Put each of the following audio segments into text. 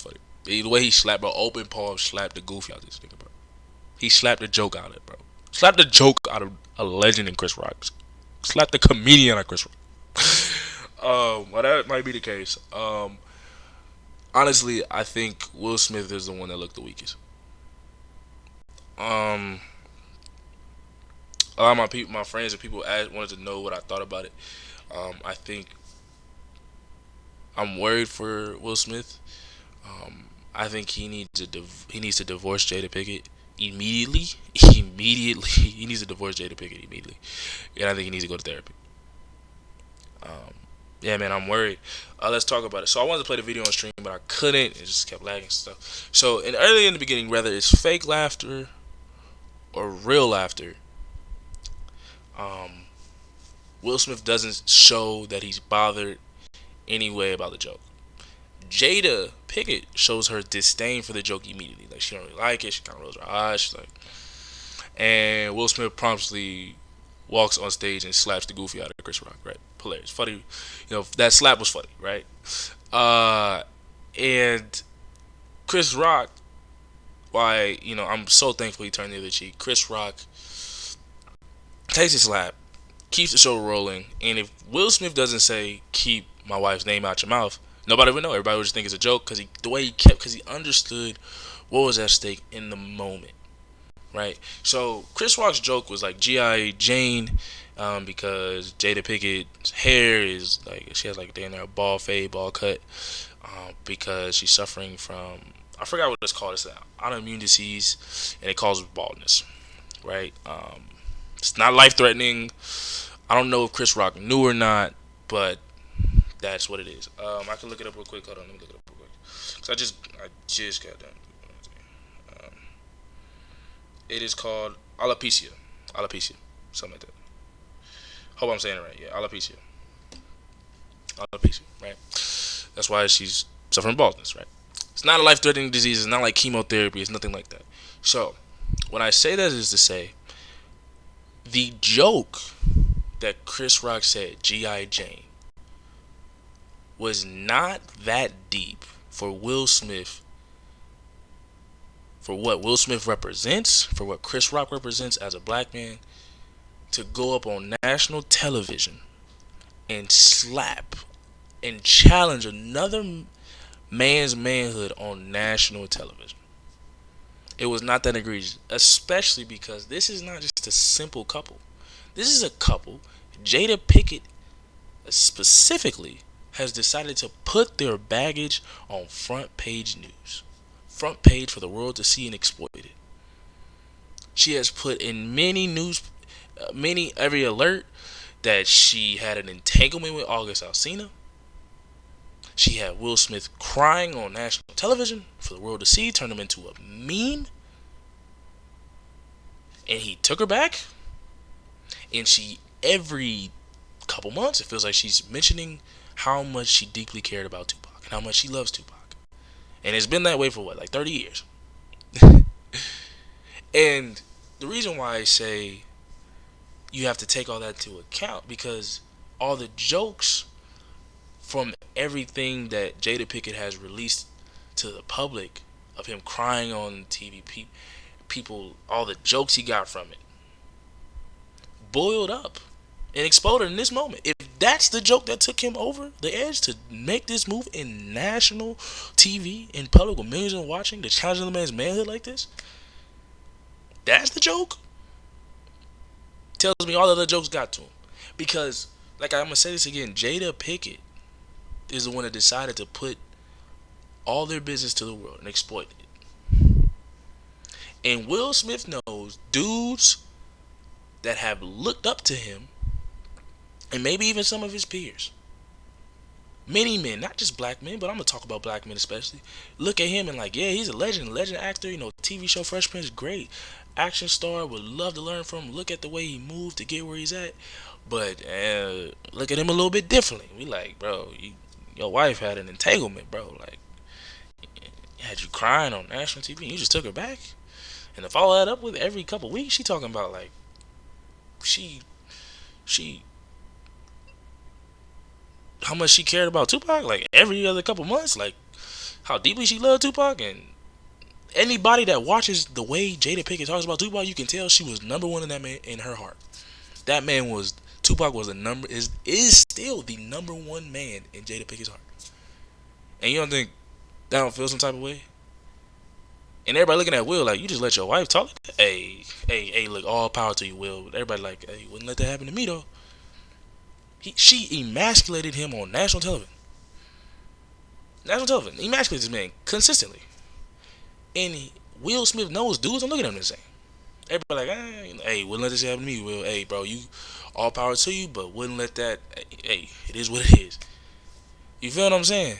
was funny. The way he slapped, bro, open palm, slapped the goofy out this nigga, bro. He slapped the joke out of it, bro. Slapped the joke out of a legend in Chris Rock. Slapped the comedian out of Chris Rock. Well, that might be the case. Honestly, I think Will Smith is the one that looked the weakest. Um, a lot of my friends and people wanted to know what I thought about it. I think I'm worried for Will Smith. I think he needs to divorce Jada Pickett immediately. Immediately, he needs to divorce Jada Pickett immediately, and I think he needs to go to therapy. Um, yeah, man, I'm worried. Let's talk about it. So I wanted to play the video on stream, but I couldn't. It just kept lagging and stuff. So early in the beginning, whether it's fake laughter or real laughter, um, Will Smith doesn't show that he's bothered anyway about the joke. Jada Pickett shows her disdain for the joke immediately. Like, she don't really like it. She kind of rolls her eyes. She's like, and Will Smith promptly walks on stage and slaps the goofy out of Chris Rock. Right, hilarious, funny. That slap was funny, right? And Chris Rock, why I'm so thankful he turned the other cheek. Chris Rock takes his slap, keeps the show rolling, and if Will Smith doesn't say "keep my wife's name out your mouth," nobody would know. Everybody would just think it's a joke because the way he kept, because he understood what was at stake in the moment, right? So Chris Rock's joke was like G.I. Jane, because Jada Pickett's hair is like, she has like a ball fade, ball cut, because she's suffering from, I forgot what it's called. It's an autoimmune disease, and it causes baldness, right? It's not life threatening. I don't know if Chris Rock knew or not, but that's what it is. I can look it up real quick. Hold on, let me look it up real quick. Cause I just got done. Um, it is called alopecia. Alopecia, something like that. Hope I'm saying it right. Yeah, alopecia. Alopecia, right? That's why she's suffering baldness, right? It's not a life-threatening disease. It's not like chemotherapy. It's nothing like that. So, when I say that is to say, the joke that Chris Rock said, G.I. Jane, was not that deep for Will Smith, for what Will Smith represents, for what Chris Rock represents as a black man, to go up on national television and slap and challenge another man's manhood on national television. It was not that egregious, especially because this is not just a simple couple. This is a couple, Jada Pickett specifically, has decided to put their baggage on front page news. Front page for the world to see and exploit it. She has put in every alert that she had an entanglement with August Alsina. She had Will Smith crying on national television for the world to see, turn him into a meme. And he took her back. And she, every couple months, it feels like she's mentioning how much she deeply cared about Tupac and how much she loves Tupac. And it's been that way for what, like 30 years. And the reason why I say you have to take all that into account, because all the jokes from everything that Jada Pickett has released to the public of him crying on TV, people, all the jokes he got from it, boiled up and exploded in this moment. If that's the joke that took him over the edge to make this move in national TV, in public with millions of watching, to challenge the man's manhood like this, that's the joke. Tells me all the other jokes got to him. Because, like, I'm going to say this again, Jada Pickett is the one that decided to put all their business to the world and exploit it. And Will Smith knows dudes that have looked up to him, and maybe even some of his peers. Many men, not just black men, but I'm going to talk about black men especially, look at him and like, yeah, he's a legend actor, TV show Fresh Prince, great. Action star, would love to learn from him. Look at the way he moved to get where he's at. But look at him a little bit differently. We like, bro, your wife had an entanglement, bro. Like, had you crying on national TV and you just took her back? And to follow that up with every couple weeks, she talking about like, she how much she cared about Tupac, like every other couple months, like how deeply she loved Tupac, and anybody that watches the way Jada Pinkett talks about Tupac, you can tell she was number one in that man in her heart. That man was Tupac was a number is still the number one man in Jada Pickett's heart. And you don't think that don't feel some type of way? And everybody looking at Will like, you just let your wife talk? Hey, look, all power to you, Will. Everybody like, hey, wouldn't let that happen to me though. She emasculated him on national television. National television, emasculated this man consistently. And Will Smith knows dudes are looking at him the same. Everybody like, hey, wouldn't let this happen to me, Will. Hey, bro, you all power to you, but wouldn't let that. Hey, it is what it is. You feel what I'm saying?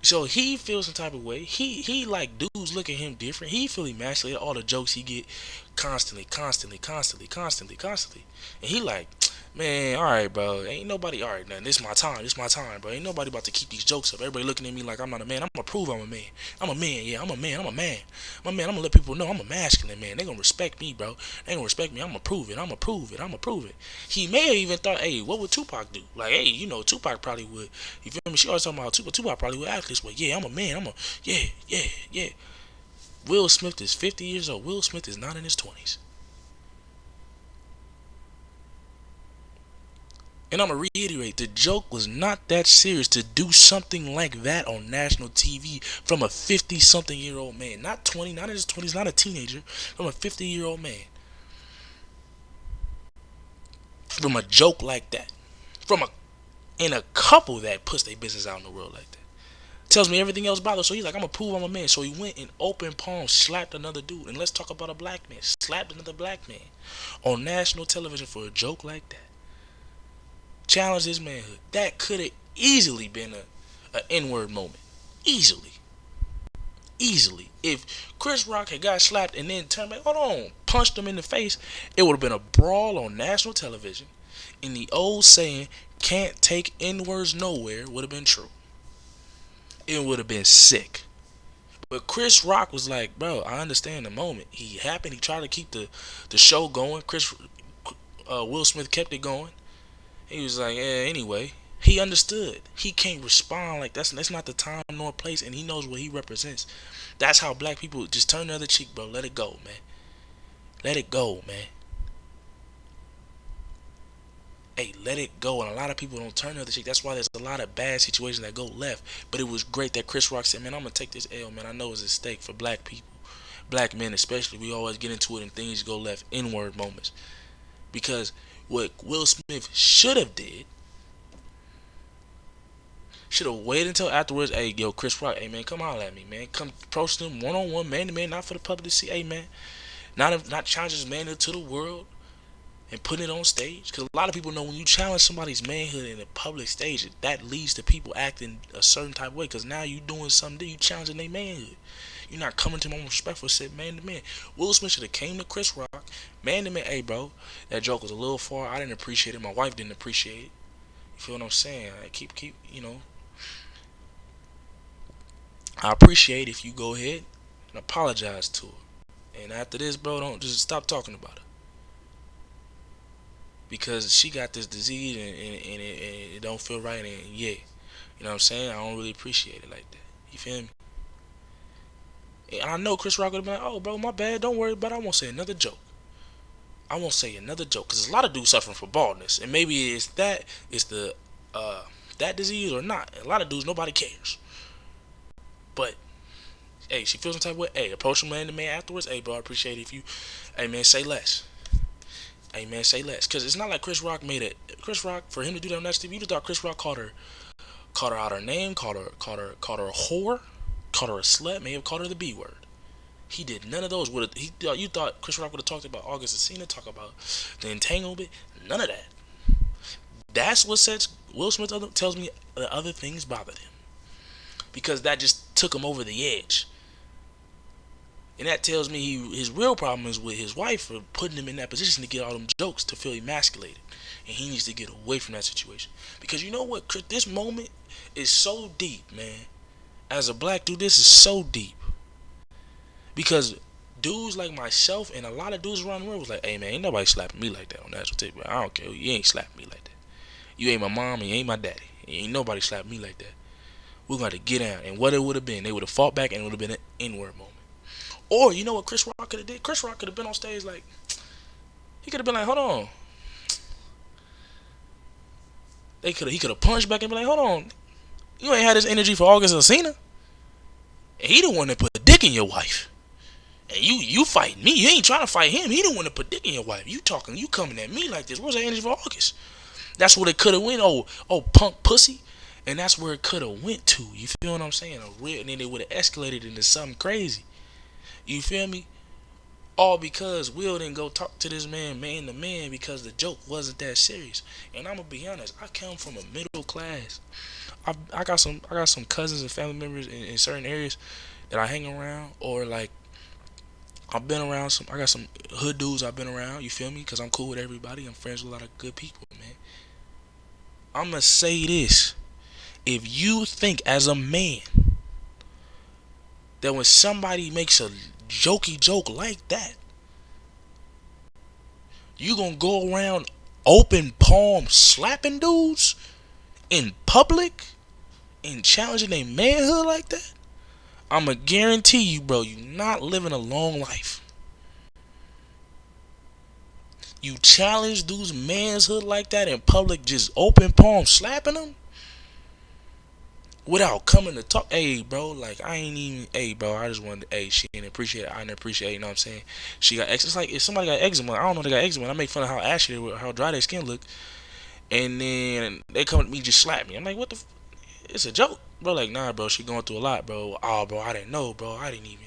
So he feels some type of way. He like dudes look at him different. He feel emasculated. All the jokes he get constantly. And he like, man, all right, bro. Ain't nobody. All right, man. This my time. This my time, bro. Ain't nobody about to keep these jokes up. Everybody looking at me like I'm not a man. I'm gonna prove I'm a man. I'm a man. Yeah, I'm a man. I'm a man. I'm a man. I'm gonna let people know I'm a masculine man. They gonna respect me, bro. They gonna respect me. I'm gonna prove it. I'm gonna prove it. I'm gonna prove it. He may have even thought, hey, what would Tupac do? Like, hey, you know, Tupac probably would. You feel me? She always talking about Tupac. Tupac probably would act this way. Yeah, I'm a man. Yeah. Will Smith is 50 years old. Will Smith is not in his 20s. And I'm going to reiterate, the joke was not that serious to do something like that on national TV from a 50-something-year-old man. Not 20, not in his 20s, not a teenager, from a 50-year-old man. From a joke like that. In a couple that puts their business out in the world like that. Tells me everything else about it. So he's like, I'm going to prove I'm a man. So he went and open palm, slapped another dude. And let's talk about a black man. Slapped another black man on national television for a joke like that. Challenged his manhood. That could have easily been a N-word moment. Easily. If Chris Rock had got slapped and then turned back, hold on, punched him in the face, it would have been a brawl on national television. And the old saying, can't take N-words nowhere, would have been true. It would have been sick. But Chris Rock was like, bro, I understand the moment. He happened. He tried to keep the show going. Will Smith kept it going. He was like, yeah, anyway. He understood. He can't respond like that's not the time nor place, and he knows what he represents. That's how black people just turn the other cheek, bro. Let it go, man. Let it go, man. Hey, let it go. And a lot of people don't turn the other cheek. That's why there's a lot of bad situations that go left. But it was great that Chris Rock said, man, I'm going to take this L, man. I know it's a stake for black people. Black men especially. We always get into it and things go left. N-word moments. Because what Will Smith should have did, should have waited until afterwards. Hey, yo, Chris Rock, hey, man, come holler at me, man. Come approach them one-on-one, man-to-man, not for the public to see. Hey, man, not challenge his manhood to the world and putting it on stage. Because a lot of people know when you challenge somebody's manhood in a public stage, that leads to people acting a certain type of way. Because now you doing something, you challenging their manhood. You're not coming to them respectful, said man to man. Will Smith should have came to Chris Rock, man to man. Hey, bro, that joke was a little far. I didn't appreciate it. My wife didn't appreciate it. You feel what I'm saying? I keep, you know. I appreciate if you go ahead and apologize to her. And after this, bro, don't just stop talking about her. Because she got this disease and it don't feel right, and yeah. You know what I'm saying? I don't really appreciate it like that. You feel me? And I know Chris Rock would have been like, oh, bro, my bad. Don't worry about it. I won't say another joke. Because there's a lot of dudes suffering from baldness. And maybe it's that disease or not. A lot of dudes, nobody cares. But, hey, she feels some type of way. Hey, approach him man to man afterwards. Hey, bro, I appreciate it if you, hey, man, say less. Hey, man, say less. Because it's not like Chris Rock made it. Chris Rock, for him to do that on that TV, you just thought Chris Rock called her out her name, called her a whore, called her a slut, may have called her the B word. He did none of those. You thought Chris Rock would have talked about August Alsina, talk about the entanglement. None of that. That's what sets Will Smith tells me the other things bothered him. Because that just took him over the edge. And that tells me his real problem is with his wife for putting him in that position to get all them jokes to feel emasculated. And he needs to get away from that situation. Because you know what? This moment is so deep, man. As a black dude, this is so deep. Because dudes like myself and a lot of dudes around the world was like, hey, man, ain't nobody slapping me like that on national TV. I don't care. You ain't slapping me like that. You ain't my mom and you ain't my daddy. Ain't nobody slapping me like that. We're going to get down. And what it would have been, they would have fought back and it would have been an N-word moment. Or, you know what Chris Rock could have did? Chris Rock could have been on stage like, he could have been like, hold on. He could have punched back and be like, hold on. You ain't had this energy for August Alsina. And he the one that put a dick in your wife. And you fighting me. You ain't trying to fight him. He the one that put dick in your wife. You coming at me like this. Where's that energy for August? That's what it could have went. Oh, punk pussy. And that's where it could have went to. You feel what I'm saying? And then it would have escalated into something crazy. You feel me? All because Will didn't go talk to this man to man because the joke wasn't that serious. And I'm gonna be honest, I come from a middle class. I got some cousins and family members in certain areas that I hang around, or like I've been around some. I got some hood dudes I've been around. You feel me? Because I'm cool with everybody. I'm friends with a lot of good people, man. I'm gonna say this: if you think as a man that when somebody makes a jokey joke like that, you gonna go around open palm slapping dudes in public and challenging their manhood like that, I'ma guarantee you, bro, you not living a long life. You challenge dudes' manhood like that in public, just open palm slapping them without coming to talk. Hey, bro, like I ain't even. Hey, bro, I just wanted. Hey, she didn't appreciate it. I didn't appreciate it. You know what I'm saying? She got eczema. It's like if somebody got eczema. I don't know if they got eczema. I make fun of how ashy they were, how dry their skin look, and then they come at me just slap me. I'm like, what the? It's a joke, bro. Like, nah, bro, she going through a lot, bro. Oh, bro, I didn't know, bro. I didn't even.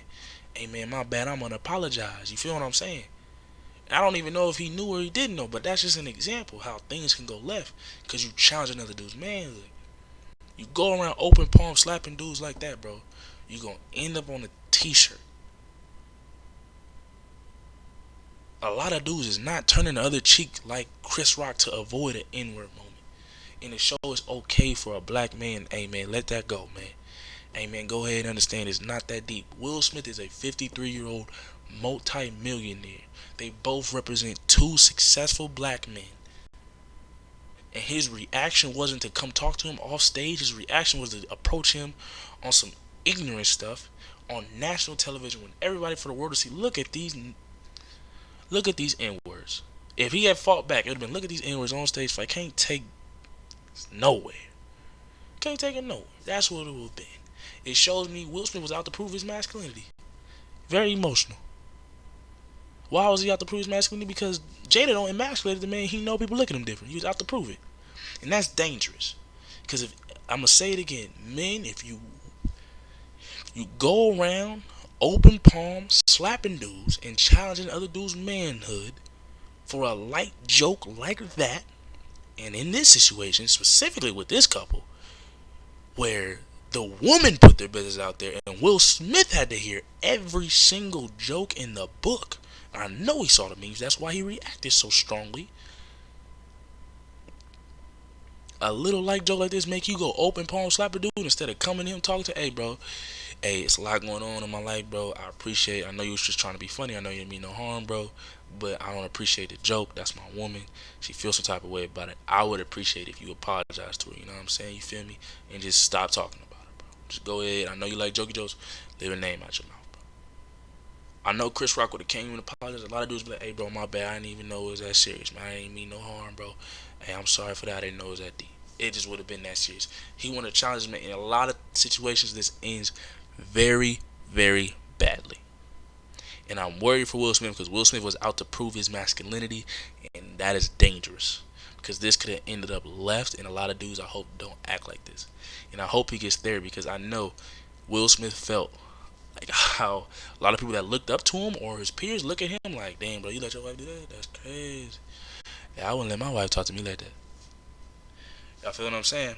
Hey, man, my bad. I'm gonna apologize. You feel what I'm saying? I don't even know if he knew or he didn't know, but that's just an example how things can go left because you challenge another dude's manhood. You go around open palm slapping dudes like that, bro, you gonna end up on a t-shirt. A lot of dudes is not turning the other cheek like Chris Rock to avoid an N-word moment. And the show is okay for a black man. Hey, man, let that go, man. Hey, man, go ahead and understand it's not that deep. Will Smith is a 53-year-old multi-millionaire. They both represent two successful black men. And his reaction wasn't to come talk to him off stage. His reaction was to approach him on some ignorant stuff on national television when everybody for the world to see. Look at these N-words. If he had fought back, it would have been, look at these N-words on stage. If I can't take nowhere. Can't take it nowhere. That's what it would have been. It shows me Will Smith was out to prove his masculinity. Very emotional. Why was he out to prove his masculinity? Because Jada don't emasculate the man. He know people look at him different. He was out to prove it. And that's dangerous. Because if I'm going to say it again, men, if you go around open palms, slapping dudes, and challenging other dudes' manhood for a light joke like that, and in this situation, specifically with this couple, where the woman put their business out there and Will Smith had to hear every single joke in the book. I know he saw the memes. That's why he reacted so strongly. A little light joke like this make you go open palm slap a dude instead of coming to him talking to, hey, bro, hey, it's a lot going on in my life, bro. I appreciate it. I know you was just trying to be funny. I know you didn't mean no harm, bro. But I don't appreciate the joke. That's my woman. She feels some type of way about it. I would appreciate it if you apologize to her. You know what I'm saying? You feel me? And just stop talking about it, bro. Just go ahead. I know you like jokey jokes. Leave her name out your mouth, bro. I know Chris Rock would have came and apologized. A lot of dudes be like, hey, bro, my bad. I didn't even know it was that serious, man. I didn't mean no harm, bro. Hey, I'm sorry for that. I didn't know it was that deep. It just would have been that serious. He wanted to challenge me. In a lot of situations, this ends very, very badly. And I'm worried for Will Smith because Will Smith was out to prove his masculinity, and that is dangerous. Because this could have ended up left, and a lot of dudes I hope don't act like this. And I hope he gets there because I know Will Smith felt like how a lot of people that looked up to him or his peers look at him like, damn, bro, you let your wife do that? That's crazy. Yeah, I wouldn't let my wife talk to me like that. Y'all feel what I'm saying?